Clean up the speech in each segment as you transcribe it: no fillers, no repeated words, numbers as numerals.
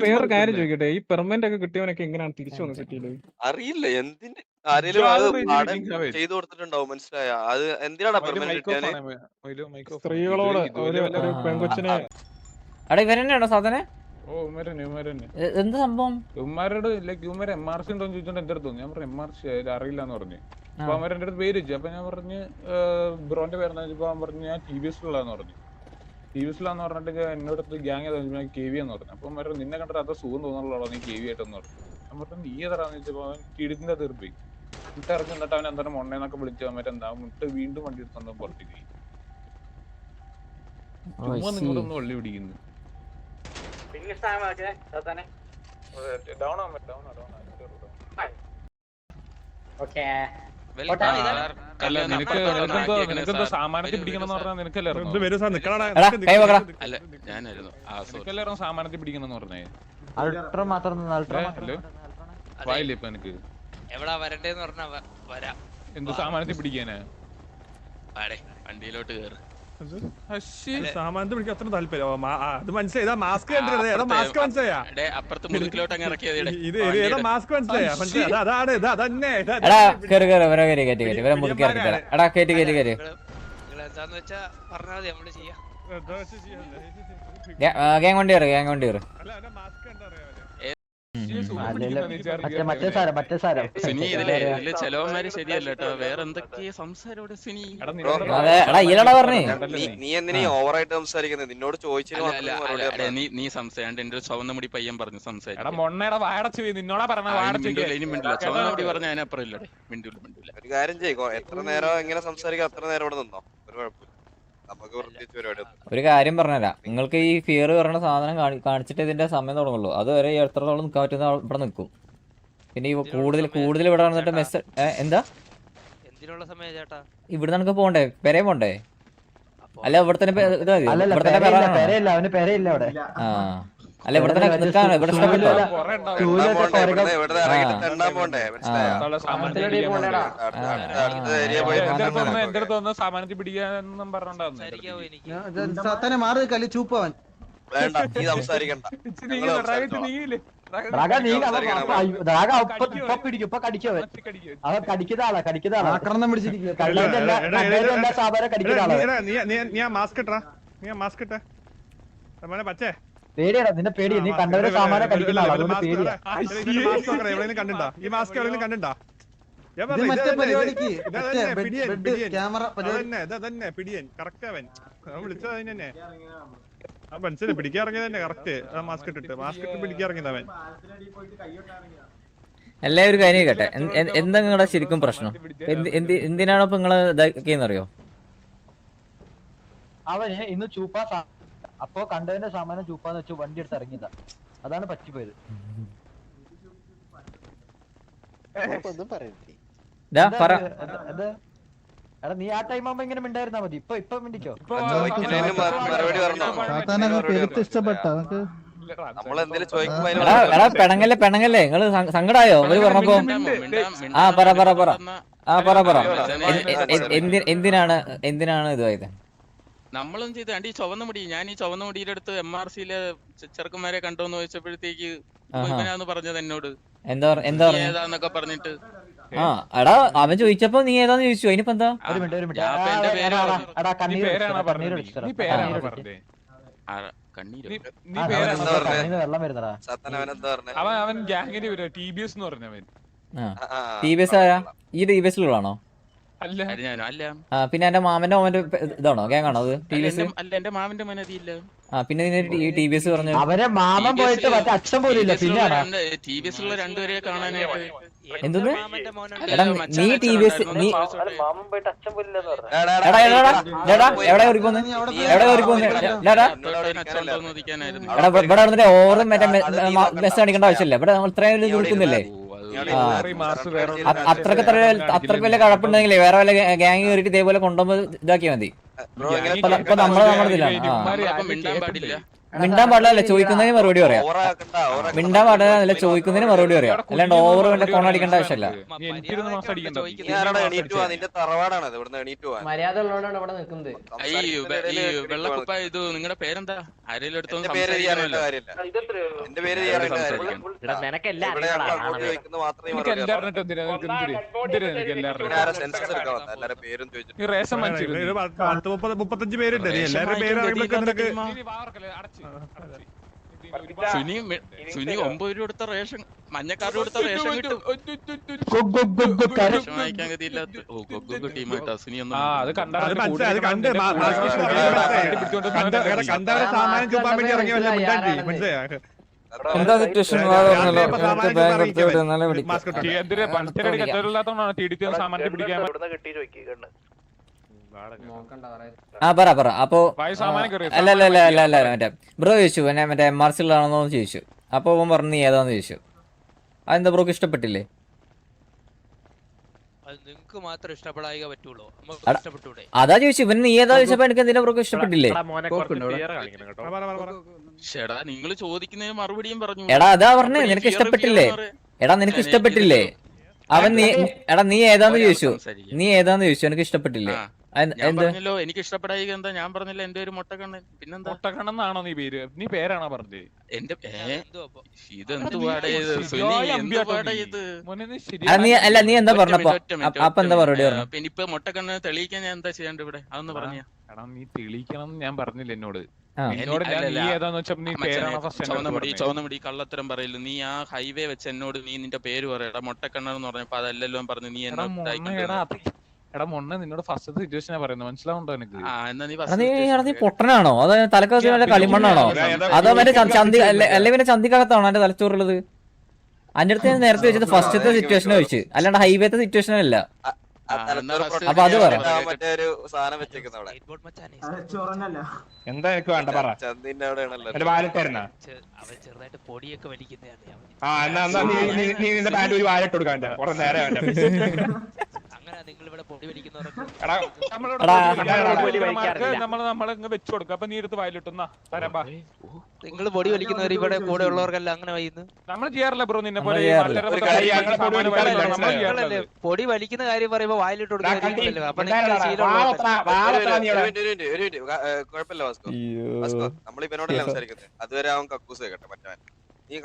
വേറൊരു കാര്യം ചോദിക്കട്ടെ, ഈ പെർമനന്റ് ഒക്കെ കിട്ടിയവനൊക്കെ എങ്ങനെയാണ് തിരിച്ചു വന്നത് സിറ്റിയില്? അറിയില്ല എന്തിന് ആരെങ്കിലും അത് ചെയ്തു കൊടുത്തിട്ടുണ്ടാവും. മനസ്സിലായ അത് എന്തിനാണ് പെർമനന്റ് കിട്ടിയാല് സ്ത്രീകളോട് ഒരു പെൺകൊച്ചിനെ അവിടെ ഇവരെന്നെയാണോ സാധനം? എന്ത് സംഭവം? ഇവന്മാരോട് ലൈക്ക് ഇവന്മാർ MRC ഉണ്ടോ എന്ന് ചോദിച്ചോണ്ട് എന്റെ അടുത്ത് ഞാൻ പറഞ്ഞു MRC അറിയില്ല എന്ന് പറഞ്ഞു. അപ്പൊ അവൻ എന്റെ അടുത്ത് പേര് വെച്ചു. അപ്പൊ ഞാൻ പറഞ്ഞ് ബ്രോന്റെ പേരെന്ന് വെച്ചപ്പോ അവൻ പറഞ്ഞു ഞാൻ TVS ഉള്ളതെന്ന് പറഞ്ഞു. TVS ഉള്ളതെന്ന് പറഞ്ഞിട്ട് എന്നോട് ഗ്യാങ് ഞാൻ KV എന്ന് പറഞ്ഞു. അപ്പൊ പറഞ്ഞു നിന്നെ കണ്ടിട്ട് അത് സുഖം തോന്നുന്നുള്ളൂ നീ KV ആയിട്ടെന്ന് പറഞ്ഞു. ഞാൻ പറഞ്ഞു നീ ഏതാന്ന് വെച്ചപ്പോ അവൻ കിടിന്റെ തീർപ്പി എന്നിട്ട് ഇറങ്ങി എന്നിട്ട് അവൻ എന്താ മൊണ്ണേന്നൊക്കെ വിളിച്ചു മറ്റെന്താ എന്നിട്ട് വീണ്ടും വണ്ടി എടുത്തോണ്ട് പുറത്തേക്ക് ചുമ്മാ നിങ്ങളൊന്ന് വള്ളി പിടിക്കുന്നു. നിനക്കെന്തോ സാമാനത്തിൽ പിടിക്കണം എന്ന് പറഞ്ഞാൽ നിനക്കെല്ലാരും സാമാനത്തിൽ പിടിക്കണം എന്ന് പറഞ്ഞേ വായില്ലേ ഇപ്പൊ എനിക്ക് എന്ത് സാമാനത്തിൽ പിടിക്കാനാ വണ്ടിയിലോട്ട് കേറ്. സാമാനത്തിൽ പിടിക്കാൻ അത്ര താല്പര്യം അത് മനസ്സിലായി. മാസ്ക് മനസ്സിലായ അപ്പുറത്ത് മുതുക്കിലോട്ട് അങ്ങ് ഇറക്കിയത് ഇത് ഏതാ മാസ്ക് മനസ്സിലായ അതാണ് അതന്നെ ചെലവന്മാര് ശരിയല്ല കേട്ടോ. വേറെ എന്തൊക്കെയാ സംസാരം നീ എന്തിനാ ഓവറായിട്ട് സംസാരിക്കുന്നത്? നിന്നോട് ചോദിച്ചു നീ സംസാരിക്കാണ്ട് എന്റെ ചുവന്ന മുടി പയ്യൻ പറഞ്ഞു സംസാരിക്കും. ചുവന്ന മുടി പറഞ്ഞ അതിനപ്പുറം ഇല്ലടേ. മിണ്ടൂല ഒരു കാര്യം ചെയ്യോ, എത്ര നേരം എങ്ങനെ സംസാരിക്കാം അത്ര നേരം ഇവിടെ നിന്നോ, ഒരു കുഴപ്പമില്ല. ഒരു കാര്യം പറഞ്ഞുതരാം, നിങ്ങൾക്ക് ഈ ഫിയർ പറയുന്ന സാധനം കാണിച്ചിട്ട് ഇതിന്റെ സമയം തുടങ്ങുള്ളൂ. അതുവരെ എത്രത്തോളം നിൽക്കാൻ പറ്റുന്ന ഇവിടെ നിൽക്കും. പിന്നെ ഈ കൂടുതൽ ഇവിടെ വന്നിട്ട് മെസ്സേജ് എന്താ ഇവിടെ നമുക്ക് പോണ്ടേ, പെരേ പോണ്ടേ? അല്ല ഇവിടെ തന്നെ അല്ല ഇവിടെ തന്നെ നിൽക്കാനോ? ഇവിടെ സാമാനത്തിൽ പിടിക്കാന്നും പറഞ്ഞോണ്ടായിരുന്നു. മാറി കലി ചൂപ്പവൻ വേണ്ട നീ സംസാരിക്കണ്ട. ആക്രമണം പിടിച്ചിരിക്കും. പച്ചേ പേടിയാടാ, നിന്നെ പേടിയാ. നീ കണ്ടവരെ സാമാനം കടിക്കുന്ന ആളാ, പേടിയാ. ഈ മാസ്ക് എവിടെയും കണ്ടിണ്ടാ? പിടിയൻ കറക്റ്റ് അവൻ വിളിച്ചത് അതിന് തന്നെ. ആ മനസ്സിലായി, പിടിക്കാറിങ്ങിയത് തന്നെ കറക്റ്റ്. മാസ്ക് ഇട്ടിട്ട് പിടിക്കാറിങ്ങിയത് അവൻ. എല്ലാവരും ഒരു കാര്യം കേട്ടെ, എന്താ നിങ്ങളുടെ ശരിക്കും പ്രശ്നം? എന്തിനാണ് ഇപ്പൊ നിങ്ങള് ഇതാക്കിയെന്നറിയോ? അവന് ഇന്ന് ചൂപ്പാ അപ്പൊ കണ്ടതിന്റെ സാമാനം ചൂപ്പാന്ന് വെച്ച് വണ്ടി എടുത്ത് ഇറങ്ങിയതാ. അതാണ് പറ്റിപ്പോയത്. എടാ നീ ആ ടൈം ആവുമ്പോ ഇങ്ങനെ മിണ്ടായിരുന്നാ മതി. ഇപ്പൊ മിണ്ടിക്കോ. പെണങ്ങല്ലേ നിങ്ങള് സങ്കടായോ അവര് പറഞ്ഞപ്പോ? പറ എന്തിനാണ് ഇതായത്? നമ്മളും ചെയ്ത് ഈ ചുവന്ന മുടി, ഞാൻ ഈ ചുവന്ന മുടിയുടെ അടുത്ത് MRCയിലെ ചെറുക്കന്മാരെ കണ്ടോന്ന് ചോദിച്ചപ്പോഴത്തേക്ക് ഇവനാന്ന് പറഞ്ഞത് എന്നോട് ഏതാന്നൊക്കെ പറഞ്ഞിട്ട്. എടാ അവൻ ചോദിച്ചപ്പോ നീ ഏതാന്ന് ചോദിച്ചു, അതിനിപ്പോ എന്താ? അവൻ ഗ്യാങ്ങിന് TBS എന്ന് പറഞ്ഞവൻ. TBS ആരാ? ഈ TBSിലുള്ളാണോ? പിന്നെ എന്റെ മാമന്റെ ഇതാണോ ഗ്യാങ് ആണോ അത്? TBS അല്ല, എന്റെ മാമന്റെ മനതിയില്ല. പിന്നെ ഈ TBS പറഞ്ഞു അവരെ മാമൻ പോയിട്ട് മറ്റേ അച്ഛൻ പോലും ഇല്ല. പിന്നെ TBS ഉള്ള രണ്ടുപേരെ കാണാനായിട്ട് എന്തൊന്ന്? എടാ നീ TBS നീ എവിടെ കയറിപ്പോന്ന്? ഇവിടെ വന്നിട്ട് ഓറും മറ്റേ മെസ്സ് കാണിക്കേണ്ട ആവശ്യമില്ല. ഇവിടെ നമ്മൾ ഇത്രയും നിൽക്കുന്നില്ലേ? അത്രക്ക് വലിയ കഴപ്പുണ്ടെങ്കിലേ വേറെ വല്ല ഗ്യാങ് കയറിയിട്ട് ഇതേപോലെ കൊണ്ടുപോകുമ്പോ ഇതാക്കിയാൽ മതി. ഇപ്പൊ നമ്മള് നമ്മുടെ ഇതിലാണ്. മിണ്ടാൻ പാടില്ല, ചോദിക്കുന്നതിന് മറുപടി പറയാം. മിണ്ടാൻ പാടില്ല, ചോദിക്കുന്നതിന് മറുപടി പറയാം. അല്ലാണ്ട് ഓവർ ഫോൺ അടിക്കേണ്ട ആവശ്യമില്ല. മര്യാദ ഉള്ളതുകൊണ്ടാണ് ഇവിടെ നിൽക്കുന്നത്. ഈ വെള്ളക്കുപ്പ ഇത് നിങ്ങളുടെ പേരെന്താ? ആരെങ്കിലും എടുത്തോണ്ട് മുപ്പത്തഞ്ച് പേരുണ്ട്. എല്ലാവരുടെ പേര് അറിയുമ്പോഴൊക്കെ നിനക്ക് സുനി 9 രൂപ കൊടുത്ത റേഷൻ, മഞ്ഞക്കാർഡ് കൊടുത്ത റേഷൻ കിട്ടും. റേഷൻ വാങ്ങിക്കാൻ ഗതിയില്ലാത്ത ടീമായിട്ടാ സുനി ഒന്നും. കണ്ടവരെ സാമാനം ചുമ്മാൻ വേണ്ടി ഇറങ്ങി മനസ്സിലായോ? എന്താ സിറ്റുവേഷൻ? ആ പറ. അപ്പൊ അല്ല മറ്റേ ബ്രോ ചോദിച്ചു എന്നെ മറ്റേ MRC ആണെന്നോ ചോദിച്ചു. അപ്പൊ അവൻ പറഞ്ഞു നീ ഏതാന്ന് ചോദിച്ചു. അതെന്താ ബ്രോക്ക് ഇഷ്ടപ്പെട്ടില്ലേ? നിങ്ങക്ക് മാത്രം ഇഷ്ടപ്പെടാൻ പറ്റുള്ളൂ, അതാ ചോദിച്ചു. ഇവന് നീ ഏതാ ചോദിച്ചപ്പോ എനിക്ക് എന്തിനാ ബ്രോക്ക് ഇഷ്ടപ്പെട്ടില്ലേ? നിങ്ങൾ ചോദിക്കുന്നതിന് മറുപടിയും പറഞ്ഞു. എടാ അതാ പറഞ്ഞേ, നിനക്ക് ഇഷ്ടപ്പെട്ടില്ലേ? എടാ നിനക്ക് ഇഷ്ടപ്പെട്ടില്ലേ? അവൻ നീ ഏതാന്ന് ചോദിച്ചു. എനിക്ക് ഇഷ്ടപ്പെട്ടില്ലേ? പറഞ്ഞല്ലോ എനിക്ക് ഇഷ്ടപ്പെടായി. എന്താ ഞാൻ പറഞ്ഞില്ല എന്റെ ഒരു മൊട്ടക്കണ്ണൻ. പിന്നെന്താ മൊട്ടക്കണ്ണെന്നാണോ നീ പേര്? നീ പേരാണോ പറഞ്ഞത്? എന്റെ ഇതെന്തുപാടേ ഇത്? അല്ല നീ എന്താ പറഞ്ഞപ്പോ അപ്പൊ എന്താ മറുപടി പറഞ്ഞു? പിന്നെ ഇപ്പൊ മൊട്ടക്കണ്ണ് തെളിയിക്കാൻ ഞാൻ എന്താ ചെയ്യേണ്ട ഇവിടെ? അതൊന്ന് പറഞ്ഞ. എടാ നീ തെളിയിക്കണം ഞാൻ പറഞ്ഞില്ല എന്നോട്. ചുവന്ന മുടി കള്ളത്തരം പറയില്ല. നീ ആ ഹൈവേ വെച്ച് എന്നോട് നീ നിന്റെ പേര് പറയടാ മൊട്ടക്കണ്ണെന്ന് പറഞ്ഞപ്പോ അതല്ലല്ലോ പറഞ്ഞു. നീ എടാ മൊണ്ണ നിന്നോട് ഫസ്റ്റ് സിറ്റുവേഷനാ പറയുന്നത്, മനസ്സിലാവുണ്ടോ എനിക്ക്? നീ പൊട്ടനാണോ? അത് തലക്കകത്ത് കളിമണ്ണാണോ? അതോ മറ്റേ അല്ലെ പിന്നെ ചന്തിക്കകത്താണോ എന്റെ തലച്ചോറുള്ളത്? അതിന്റെ അടുത്ത് ഞാൻ നേരത്തെ വെച്ചത് ഫസ്റ്റത്തെ സിറ്റുവേഷൻ വെച്ച്, അല്ലാണ്ട് ഹൈവേത്തെ സിറ്റുവേഷൻ അല്ല. അപ്പൊ അത് പറ. എന്താ എനിക്ക് വേണ്ട പറ. ചെറുതായിട്ട് പൊടിയൊക്കെ വലിക്കുന്നതാണ്. ഒരു വാലിട്ട് കൊടുക്കാൻ നേരെ അങ്ങനെ നിങ്ങൾ ഇവിടെ പൊടി വലിക്കുന്നവരൊക്കെ നമ്മളങ്ങ് വെച്ചു കൊടുക്കും. അപ്പൊ നീ എടുത്ത് വയലിട്ടുന്ന തരാ. നിങ്ങൾ പൊടി വലിക്കുന്നവർ ഇവിടെ കൂടെ ഉള്ളവർക്കല്ല അങ്ങനെ വയ്യുന്നു. നമ്മൾ ചെയ്യാറില്ല ബ്രോ നിന്നെ പോലെ. പൊടി വലിക്കുന്ന കാര്യം പറയുമ്പോ വായിലിട്ട് കൊടുക്കാൻ. നമ്മളിവനോടല്ല സംസാരിക്കുന്നത്. അതുവരെ അവൻ കക്കൂസ് കേട്ടെ. മറ്റവൻ നീ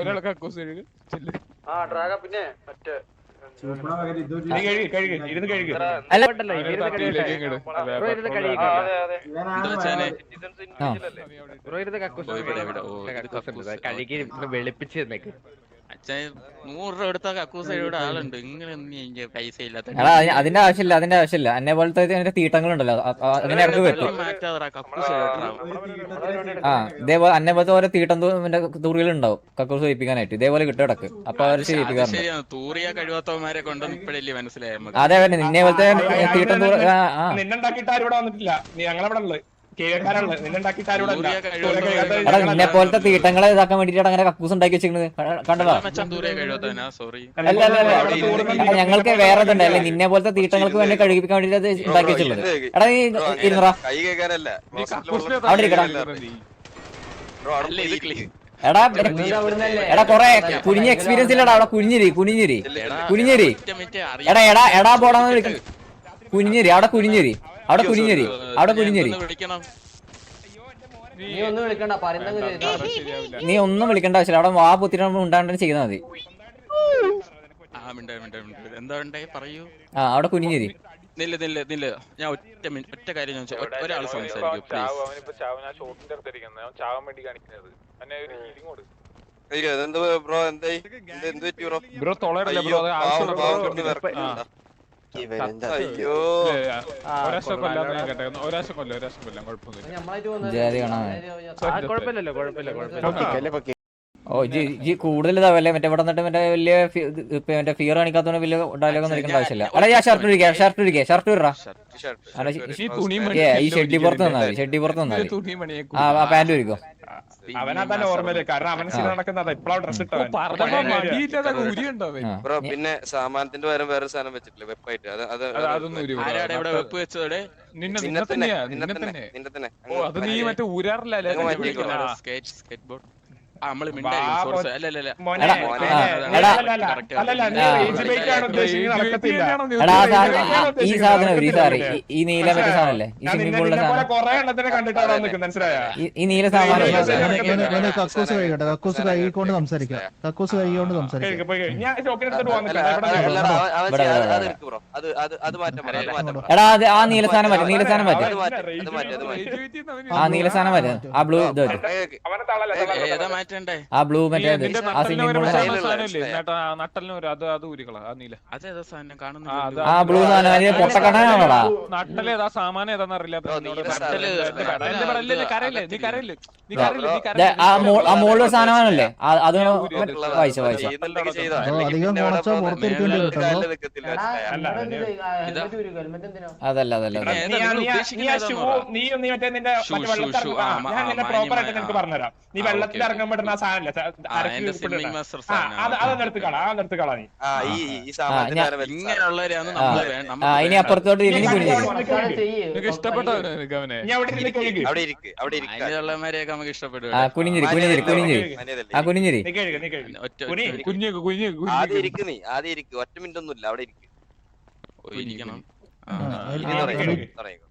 ഒരാൾ കക്കൂസ് പിന്നെ മറ്റേ വെളുപ്പിച്ച് അച്ഛൻ 100 രൂപ എടുത്ത കക്കൂസ് ഇവിടെ ആളുണ്ട്. ഇങ്ങനെ പൈസ ഇല്ലാത്ത അതിന്റെ ആവശ്യമില്ല. എന്നെ പോലത്തെ തീട്ടങ്ങളുണ്ടല്ലോ അങ്ങനെ ഇറക്കി വെക്കും. ഇതേപോലെ അന്നെ പോലത്തെ ഓരോ തീട്ടം തൂറികളുണ്ടാവും കക്കൂസ് ഒഴിപ്പിക്കാനായിട്ട്. ഇതേപോലെ കിട്ടും ഇടക്ക്. അപ്പൊ അവർ ചെയ്യിപ്പിക്കാറുണ്ട്. തൂറിയ കഴിവാത്തവന്മാരെ കൊണ്ടൊന്നും ഇപ്പഴല്ലേ മനസ്സിലായ. അതെ നിന്നെ പോലത്തെ തീട്ടം നിന്നെ പോലത്തെ തീട്ടങ്ങളെ ഇതാക്കാൻ വേണ്ടിട്ടാണ് അങ്ങനെ കക്കൂസ് ഉണ്ടാക്കി വെച്ചിരിക്കുന്നത്. കണ്ടല്ലോ? ഞങ്ങൾക്ക് വേറെ ഇതുണ്ട് അല്ലെ നിന്നെ പോലത്തെ തീട്ടങ്ങൾക്ക് വേണ്ടി കഴുകിപ്പിക്കാൻ വേണ്ടിട്ട് ഉണ്ടാക്കി വെച്ചിട്ടുള്ളത്. എടാ നീ ഇരുന്നറാ അവിടെ ഇരിക്കടാ. എടാ കൊറേ കുനിഞ്ഞ എക്സ്പീരിയൻസ് ഇല്ലടാ. അവിടെ കുനിഞ്ഞിരി എടാ പോടാന്ന് വിളിക്കും. കുനിഞ്ഞിരി അവിടെ കുനിഞ്ഞിരി. നീ ഒന്നും വിളിക്കേണ്ട ആവശ്യമില്ല. അവിടെ വാ പൊത്തിട്ട് ഉണ്ടാകേണ്ട ചെയ്താൽ മതി. അവിടെ കുനിഞ്ഞിരി. ഞാൻ ഒറ്റ കാര്യം ഒരാൾ സംസാരിക്കും. Bro തൊളയല്ലേ bro? ഒരാശം കൊല്ലം കുഴപ്പമൊന്നുമില്ല. കൂടുതൽ ഇതാവല്ലേ മറ്റേ ഇവിടെ നിന്നിട്ട് മറ്റേ വലിയ മറ്റേ ഫിയർ കാണിക്കാത്ത വലിയ ഡയലോഗ് ഒന്നും ഇരിക്കേണ്ട ആവശ്യമില്ല. അല്ല ഞാൻ ഷർട്ട് ഇടാ ഈ ഷെഡി പുറത്ത് നിന്നാല് ആ പാന്റ് ഒരുക്കോ. അവനതന്നെ ഓർമ്മയില്ല, കാരണം അവൻ സിനിമ നടക്കുന്നത് ഇപ്പോഴാണ് ഡ്രസ് ഇട്ടവൻ. ബ്രോ പിന്നെ സാമാനത്തിന്റെ പകരം വേറെ സാധനം വെച്ചിട്ടില്ല വെപ്പായിട്ട് വെപ്പ് വെച്ചതോടെ നിന്നെ തന്നെ അത് നീ മറ്റേ ഊരാറില്ലല്ലേ സ്കേറ്റ് ബോർഡ് നമ്മള് മിണ്ടായി അല്ലല്ല മോനെ, അല്ലല്ല, നീ റേഞ്ച് ബൈക്ക് ആണ് ഉദ്ദേശിക്കുന്നത്, നടക്കത്തില്ല. ഈ സാധനം ഈ നീല മറ്റേ സാധനല്ലേ ഈ ഞാൻ സ്വിമ്മിംഗ് പൂളിലെ നിന്നെ പോലെ സാധനം, കൊറേ എണ്ണത്തിനെ കണ്ടിട്ടാണ് നിൽക്കുന്നത്, മനസ്സിലായോ? ഈ നീല സാധനം കക്കൂസ് കഴിക്കട്ടെ, കക്കൂസ് കൈകൊണ്ട് സംസാരിക്കാം, കക്കൂസ് കൈകൊണ്ട് സംസാരിക്കാം. ഞാൻ ഷോക്കിനെടുത്തിട്ട് പോകാൻ നിൽക്കാം. എടാ അത് ആ നീല സാധനം മാറ്റി, നീല സാധനം മാറ്റി, ആ നീല സാധനം മാറ്റി, ആ ബ്ലൂ ഇത് മാറ്റി, അവനെ തള്ളല്ലേ, ഏതാ മാറ്റണ്ടേ? ആ ബ്ലൂ മറ്റേ ആ സ്വിമ്മിംഗ് പൂളിലെ അതേതാ സാധനം ആ ബ്ലൂ സാധനം പൊട്ടക്കണ്ണാണോടാ? നട്ടലേതാ സാമാനം ഏതാന്ന് അറിയില്ല. ആ മുകളിലെ സാധനമാണല്ലേ അത് വായിച്ച അധികം കുറച്ചാ പുറത്തിരിക്കേണ്ടി വരും. അതല്ല നീ മറ്റേ നിന്റെ ഞാൻ നിന്നെ പ്രോപ്പർ ആയിട്ട് നിനക്ക് പറഞ്ഞുതരാം. നീ വെള്ളത്തിൽ ഇറങ്ങാൻ പറ്റുന്ന ആ സാധനല്ലേ, അതെടുത്ത് കളാ നീ. ഇങ്ങനെയുള്ളവരെയാണ് ഇനി അപ്പുറത്തോട്ട് ഇനി ഇഷ്ടപ്പെട്ടവനെ നീ അവിടെ ഇരുന്ന് കഴുകി, അതിലുള്ളവരെയൊക്കെ നമുക്ക് ഇഷ്ടപ്പെടും. കുനിഞ്ഞിരി ആ കുനിഞ്ഞിരി നീ കഴുകി. ആദ്യം ഇരിക്ക്, ഒറ്റ മിനിറ്റ് ഒന്നുമില്ല, അവിടെ ഇരിക്കും. ഇരിക്കണം. തുടങ്ങിക്കോ.